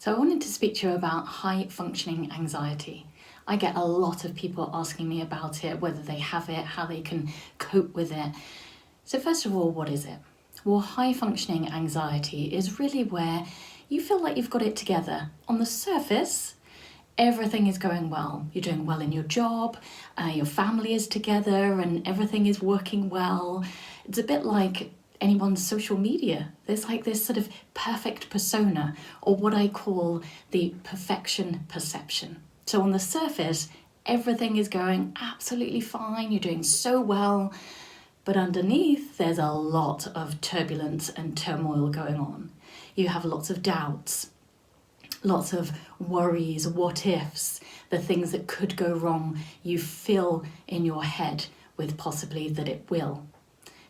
So I wanted to speak to you about high functioning anxiety. I get a lot of people asking me about it, whether they have it, how they can cope with it. So first of all, what is it? Well, high functioning anxiety is really where you feel like you've got it together. On the surface, everything is going well. You're doing well in your job, your family is together and everything is working well. It's a bit like anyone's social media. There's like this sort of perfect persona, or what I call the perfection perception. So on the surface, everything is going absolutely fine. You're doing so well. But underneath, there's a lot of turbulence and turmoil going on. You have lots of doubts, lots of worries, what ifs, the things that could go wrong. You fill in your head with possibly that it will.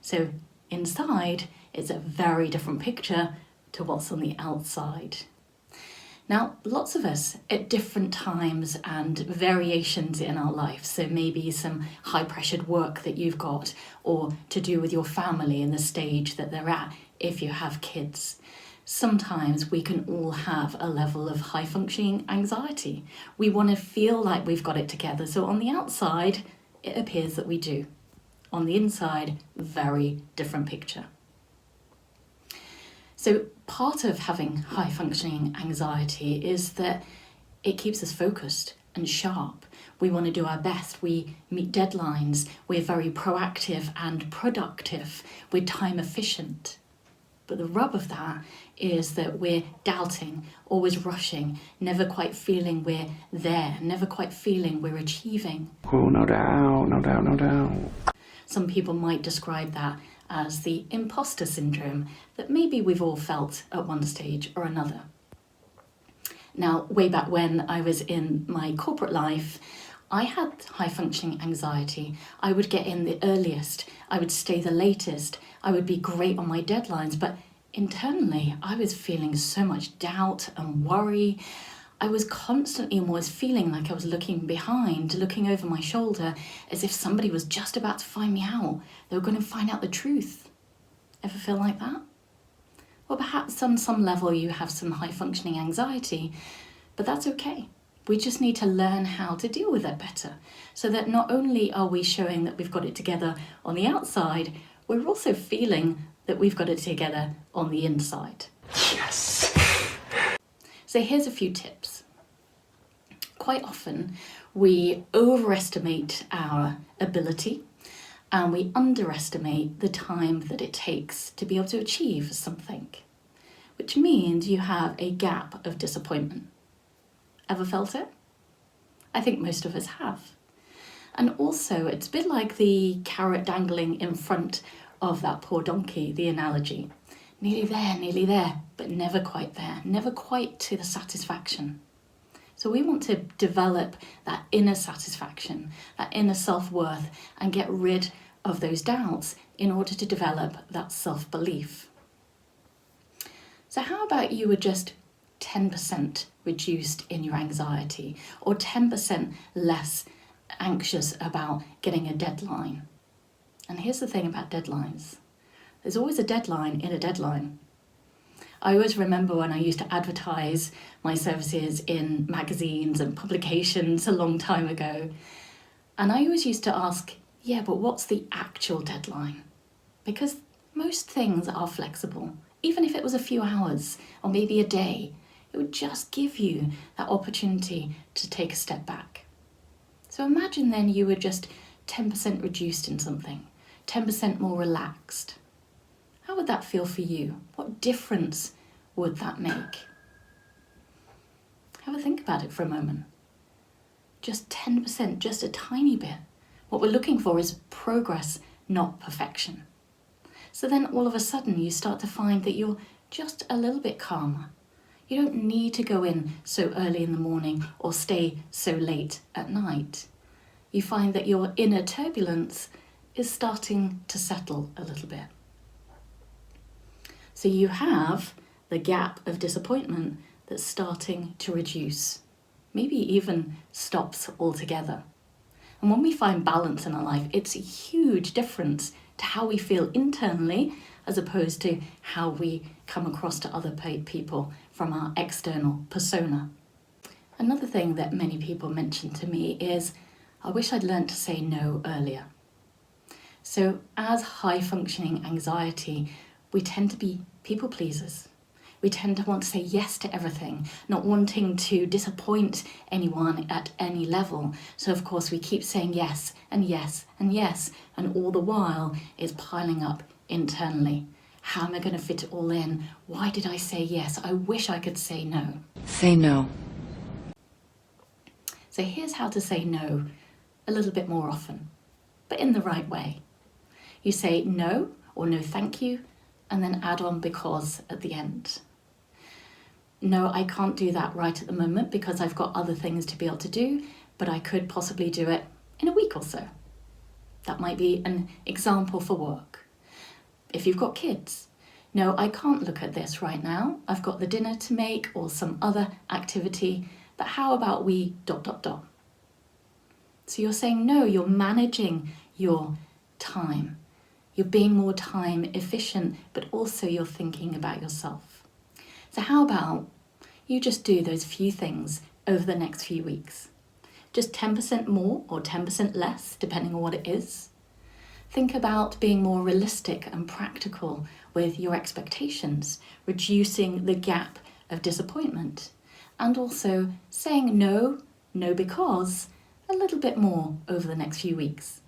So inside, it's a very different picture to what's on the outside. Now, lots of us at different times and variations in our life, so maybe some high-pressured work that you've got, or to do with your family and the stage that they're at if you have kids. Sometimes we can all have a level of high-functioning anxiety. We want to feel like we've got it together, so on the outside, it appears that we do. On the inside, very different picture. So part of having high functioning anxiety is that it keeps us focused and sharp. We want to do our best. We meet deadlines. We're very proactive and productive. We're time efficient. But the rub of that is that we're doubting, always rushing, never quite feeling we're there, never quite feeling we're achieving. Oh, no doubt, no doubt, no doubt. Some people might describe that as the imposter syndrome that maybe we've all felt at one stage or another. Now, way back when I was in my corporate life, I had high functioning anxiety. I would get in the earliest, I would stay the latest, I would be great on my deadlines, but internally I was feeling so much doubt and worry. I was constantly almost feeling like I was looking behind, looking over my shoulder, as if somebody was just about to find me out. They were going to find out the truth. Ever feel like that? Well, perhaps on some level you have some high functioning anxiety, but that's okay. We just need to learn how to deal with it better, so that not only are we showing that we've got it together on the outside, we're also feeling that we've got it together on the inside. Yes. So here's a few tips. Quite often we overestimate our ability and we underestimate the time that it takes to be able to achieve something, which means you have a gap of disappointment. Ever felt it? I think most of us have. And also it's a bit like the carrot dangling in front of that poor donkey, the analogy. Nearly there, but never quite there, never quite to the satisfaction. So we want to develop that inner satisfaction, that inner self-worth, and get rid of those doubts in order to develop that self-belief. So how about you were just 10% reduced in your anxiety, or 10% less anxious about getting a deadline? And here's the thing about deadlines. There's always a deadline in a deadline. I always remember when I used to advertise my services in magazines and publications a long time ago. And I always used to ask, yeah, but what's the actual deadline? Because most things are flexible. Even if it was a few hours or maybe a day, it would just give you that opportunity to take a step back. So imagine then you were just 10% reduced in something, 10% more relaxed. How would that feel for you? What difference would that make? Have a think about it for a moment. Just 10%, just a tiny bit. What we're looking for is progress, not perfection. So then all of a sudden you start to find that you're just a little bit calmer. You don't need to go in so early in the morning or stay so late at night. You find that your inner turbulence is starting to settle a little bit. So you have the gap of disappointment that's starting to reduce, maybe even stops altogether. And when we find balance in our life, it's a huge difference to how we feel internally as opposed to how we come across to other people from our external persona. Another thing that many people mention to me is, I wish I'd learned to say no earlier. So as high-functioning anxiety, we tend to be people pleasers. We tend to want to say yes to everything, not wanting to disappoint anyone at any level. So of course we keep saying yes and yes and yes, and all the while it's piling up internally. How am I going to fit it all in? Why did I say yes? I wish I could say no. Say no. So here's how to say no a little bit more often, but in the right way. You say no or no thank you, and then add on because at the end. No, I can't do that right at the moment because I've got other things to be able to do, but I could possibly do it in a week or so. That might be an example for work. If you've got kids, no, I can't look at this right now. I've got the dinner to make or some other activity, but how about we ... So you're saying no, you're managing your time. You're being more time efficient, but also you're thinking about yourself. So how about you just do those few things over the next few weeks? Just 10% more or 10% less, depending on what it is. Think about being more realistic and practical with your expectations, reducing the gap of disappointment, and also saying no, no because, a little bit more over the next few weeks.